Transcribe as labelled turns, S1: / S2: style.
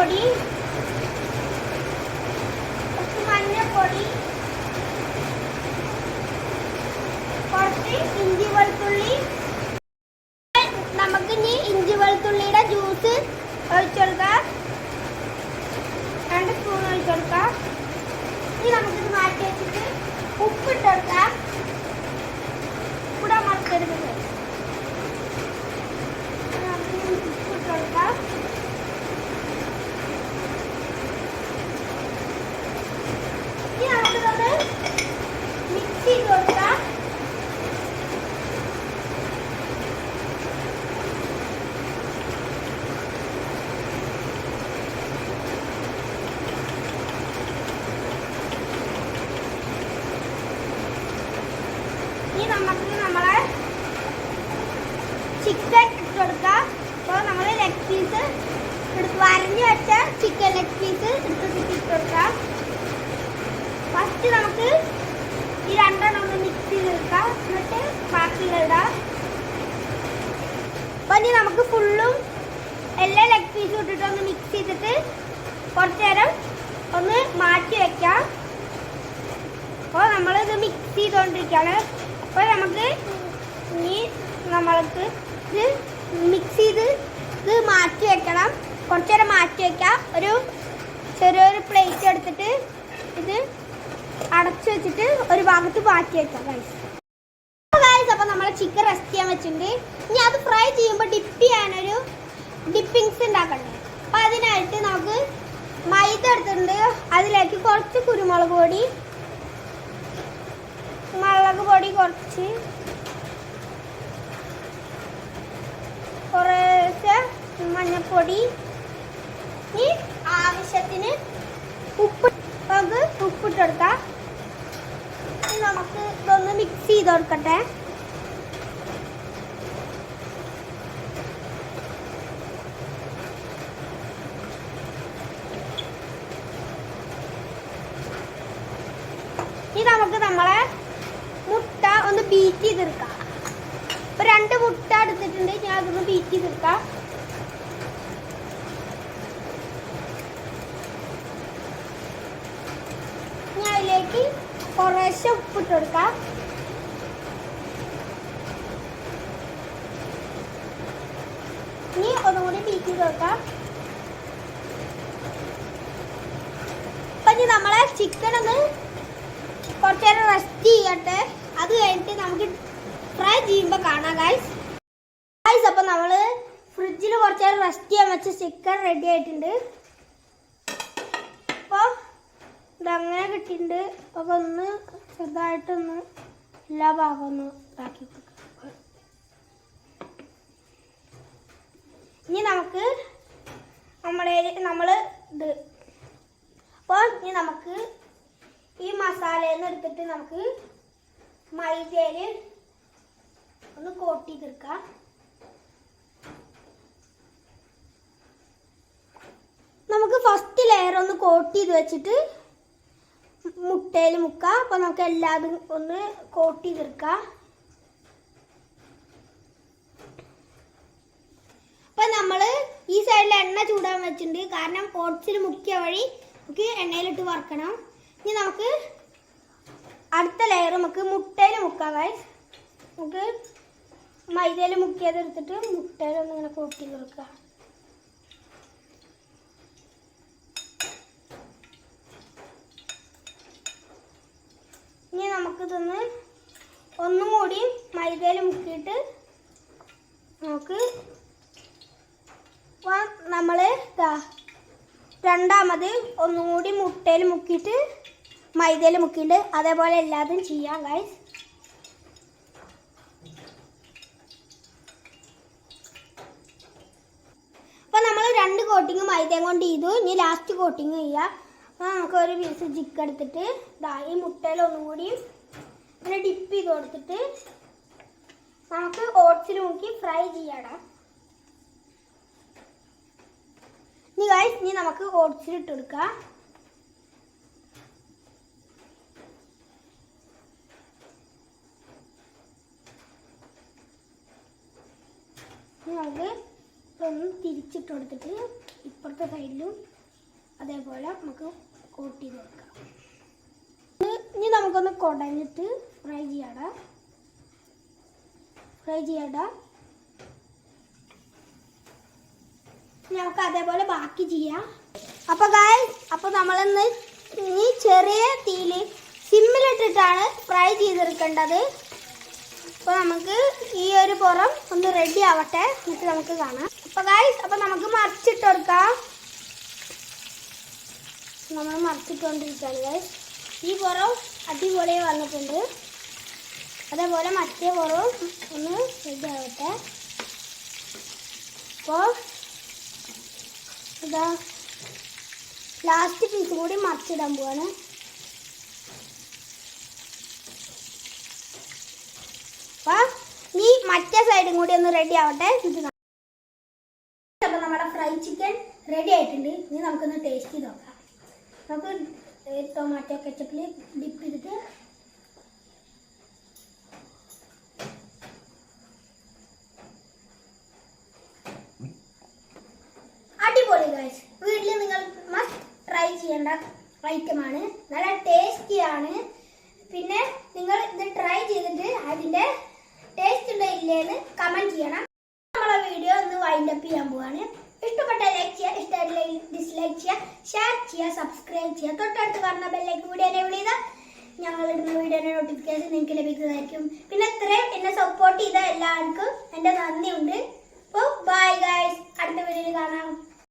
S1: പൊടി, കുറച്ച് മഞ്ഞൾപ്പൊടി, കുറച്ച് ഇഞ്ചി വെളുത്തുള്ളി. നമുക്ക് ഇനി ഇഞ്ചി വെളുത്തുള്ളിയുടെ ജ്യൂസ് ഒഴിച്ചെടുക്കാം. 2 സ്പൂൺ ഒഴിച്ചെടുക്കാം. ഇനി നമുക്കിത് മാറ്റി വെച്ചിട്ട് ഉപ്പിട്ടെടുക്കാം. ഇവിടെ മറക്കരുത്. ഉപ്പിട്ടെടുക്കാം. ഇനി നമുക്കിതൊന്ന് മിക്സ് ചെയ്ത് കൊടുക്കാം. നമുക്ക് നമ്മളെ ചിക്കൻ ഇട്ട് കൊടുക്കാം. അപ്പോൾ നമ്മൾ ലെഗ് പീസ് വരഞ്ഞു വെച്ച ചിക്കൻ ലെഗ് പീസ് ഇട്ട് കൊടുക്കാം. ഫസ്റ്റ് നമുക്ക് ഈ 2 ഒന്ന് മിക്സ് ചെയ്തെടുക്കാം. എന്നിട്ട് ബാക്കിയുള്ള ഇടാം. അപ്പോൾ ഇനി നമുക്ക് ഫുള്ളും എല്ലാ ലെഗ് പീസും ഇട്ടിട്ട് ഒന്ന് മിക്സ് ചെയ്തിട്ട് കുറച്ച് നേരം ഒന്ന് മാറ്റി വെക്കാം. അപ്പോൾ നമ്മളിത് മിക്സ് ചെയ്തുകൊണ്ടിരിക്കുകയാണ്. അപ്പോൾ നമുക്ക് ഇനി നമ്മൾക്ക് ഇത് മിക്സ് ചെയ്ത് ഇത് മാറ്റി വെക്കണം. കുറച്ച് നേരം മാറ്റി വയ്ക്കാം. ഒരു ചെറിയൊരു പ്ലേറ്റ് എടുത്തിട്ട് ഇത് അടച്ചു വെച്ചിട്ട് ഒരു ഭാഗത്ത് മാറ്റി വെക്കാം ഗൈസ്. അപ്പോൾ നമ്മൾ ചിക്കൻ റെസ്റ്റ് ചെയ്യാൻ വെച്ചിട്ടുണ്ട്. ഇനി അത് ഫ്രൈ ചെയ്യുമ്പോൾ ഡിപ്പ് ചെയ്യാനൊരു ഡിപ്പിങ്സ് ഉണ്ടാക്കണ്ടേ. അപ്പോൾ അതിനായിട്ട് നമുക്ക് മൈദ എടുത്തിട്ടുണ്ട്. അതിലേക്ക് കുറച്ച് കുരുമുളക് പൊടി, കുറച്ച് മഞ്ഞൾപ്പൊടി, ഈ ആവശ്യത്തിന് ഉപ്പിട്ടെടുക്കാം. നമുക്ക് ഇതൊന്ന് മിക്സ് ചെയ്ത് കൊടുക്കട്ടെ. ഇനി നമുക്ക് നമ്മളെ മുട്ട ഒന്ന് ബീറ്റ് ചെയ്തെടുക്കാം. ഇപ്പൊ 2 മുട്ട എടുത്തിട്ടുണ്ട്. ഞാൻ അതൊന്ന് ബീറ്റ് ചെയ്തെടുക്കാം. ഞാൻ അതിലേക്ക് കുറേശ്ശെ ഉപ്പിട്ട് കൊടുക്കാം. ഇനി ഒന്നുകൂടി ബീറ്റ് ചെയ്ത് കൊടുക്കാം. അപ്പൊ ഇനി നമ്മളെ ചിക്കൻ ഒന്ന് കുറച്ച് നേരം റെസ്റ്റ് ചെയ്യട്ടെ. അത് കഴിഞ്ഞിട്ട് നമുക്ക് ഫ്രൈ ചെയ്യുമ്പോൾ കാണാം ഗൈസ്. അപ്പോൾ നമ്മൾ ഫ്രിഡ്ജിൽ കുറച്ച് നേരം റെസ്റ്റ് ചെയ്യാൻ വെച്ച ചിക്കൻ റെഡി ആയിട്ടുണ്ട്. അപ്പോൾ ഇതങ്ങനെ കിട്ടിയിട്ടുണ്ട്. അപ്പോൾ ഒന്ന് ചെറുതായിട്ടൊന്ന് എല്ലാ ഭാഗവും ഒന്ന് ഇതാക്കി കൊടുക്കാം. ഇനി നമുക്ക് നമ്മൾ ഇത് അപ്പോൾ ഇനി നമുക്ക് ഈ മസാലയിൽ നിന്ന് എടുത്തിട്ട് നമുക്ക് മൈദയിൽ ഒന്ന് കോട്ട് ചെയ്തെടുക്കാം. നമുക്ക് ഫസ്റ്റ് ലെയർ ഒന്ന് കോട്ട് ചെയ്ത് വെച്ചിട്ട് മുട്ടയിൽ മുക്കാം. അപ്പോൾ നമുക്ക് എല്ലാതും ഒന്ന് കോട്ട് ചെയ്തെടുക്കാം. അപ്പം നമ്മൾ ഈ സൈഡിൽ എണ്ണ ചൂടാൻ വെച്ചിട്ടുണ്ട്. കാരണം ഓട്സിൽ മുക്കിയ വഴി നമുക്ക് എണ്ണയിലിട്ട് വറുക്കണം. ഇനി നമുക്ക് അടുത്ത ലെയർ നമുക്ക് മുട്ടയിൽ മുക്കാം ഗൈസ്. നമുക്ക് മൈദയിൽ മുക്കിയത് എടുത്തിട്ട് മുട്ടയിലൊന്ന് ഇങ്ങനെ കോട്ട് ചെയ്ത് കൊടുക്കുക. ഇനി നമുക്കിതൊന്ന് ഒന്നും കൂടി മൈദയിൽ മുക്കിയിട്ട് നമുക്ക് നമ്മൾ രണ്ടാമത് ഒന്നും കൂടി മുട്ടയിൽ മുക്കിയിട്ട് മൈദയിൽ മുക്കിയിട്ട് അതേപോലെ എല്ലാതും ചെയ്യാം ഗൈസ്. അപ്പോൾ നമ്മൾ 2 കോട്ടിങ് മൈദയും കൊണ്ട് ചെയ്തു. ഇനി ലാസ്റ്റ് കോട്ടിങ് ചെയ്യാം. അപ്പോൾ നമുക്ക് ഒരു പീസ് ചിക്കൻ എടുത്തിട്ട് ഈ മുട്ടയിൽ ഒന്നും കൂടി ഇങ്ങനെ ഡിപ്പ് ചെയ്ത് കൊടുത്തിട്ട് നമുക്ക് ഓട്സിൽ മുക്കി ഫ്രൈ ചെയ്യാം. ഇനി നമുക്ക് ഓട്സിൽ ഇട്ട് കൊടുക്കാം. നമുക്ക് ഒന്ന് തിരിച്ചിട്ട് കൊടുത്തിട്ട് ഇപ്പുറത്തെ സൈഡിലും അതേപോലെ നമുക്ക് കോട്ട് ചെയ്ത് വെക്കാം. ഇനി നമുക്കൊന്ന് കുടഞ്ഞിട്ട് ഫ്രൈ ചെയ്യടാ. നമുക്ക് അതേപോലെ ബാക്കി ചെയ്യാം. അപ്പോൾ ഗായ്സ്, അപ്പോൾ നമ്മളിന്ന് ഈ ചെറിയ തീയിൽ സിമ്മിലിട്ടിട്ടാണ് ഫ്രൈ ചെയ്തെടുക്കേണ്ടത്. അപ്പോൾ നമുക്ക് ഈ ഒരു പുറം ഒന്ന് റെഡി ആവട്ടെ, എന്നിട്ട് നമുക്ക് കാണാം. അപ്പോൾ ഗായ്സ്, അപ്പോൾ നമുക്ക് മറിച്ചിട്ട് കൊടുക്കാം. നമ്മൾ മറിച്ചിട്ടുകൊണ്ടിരിക്കുകയാണ് ഗായ്സ്. ഈ പുറം അടിപൊളിയായി വന്നിട്ടുണ്ട്. അതേപോലെ മറ്റേ പുറവും ഒന്ന് റെഡി ആവട്ടെ. അപ്പോൾ ഇതാ ലാസ്റ്റ് പീസ് കൂടി മറിച്ചിടാൻ പോവാണ്. അപ്പോൾ ഈ മറ്റേ സൈഡും കൂടി ഒന്ന് റെഡി ആവട്ടെ. അപ്പോൾ നമ്മുടെ ഫ്രൈ ചിക്കൻ റെഡി ആയിട്ടുണ്ട്. ഇനി നമുക്കൊന്ന് ടേസ്റ്റ് ചെയ്ത് നോക്കാം. നമുക്ക് ടൊമാറ്റോ കെച്ചപ്പിൽ ഡിപ്പ് ചെയ്തിട്ട് അടിപൊളി ഗൈസ്. വീട്ടിൽ നിങ്ങൾ മസ്റ്റ് ട്രൈ ചെയ്യേണ്ട ഐറ്റമാണ്. നല്ല ടേസ്റ്റിയാണ്. പിന്നെ നിങ്ങൾ ഇത് ട്രൈ ചെയ്തിട്ട് അതിൻ്റെ ടേസ്റ്റ് ഉണ്ടോ ഇല്ലേന്ന് കമൻറ്റ് ചെയ്യണം. നമ്മളെ വീഡിയോ ഒന്ന് വൈൻഡ് അപ്പ് ചെയ്യാൻ പോവാണ്. ഇഷ്ടപ്പെട്ട ലൈക്ക് ചെയ്യുക, ഇഷ്ടമായില്ല ഡിസ്ലൈക്ക് ചെയ്യുക, ഷെയർ ചെയ്യുക, സബ്സ്ക്രൈബ് ചെയ്യുക. തൊട്ടടുത്ത് കാണുന്ന ബെല്ലൈക്കൻ കൂടി എനേബിൾ ചെയ്താൽ ഞങ്ങൾ ഇടുന്ന വീഡിയോയുടെ നോട്ടിഫിക്കേഷൻ നിങ്ങൾക്ക് ലഭിക്കുന്നതായിരിക്കും. പിന്നെ ഇത്രയും എന്നെ സപ്പോർട്ട് ചെയ്ത എല്ലാവർക്കും എൻ്റെ നന്ദിയുണ്ട്.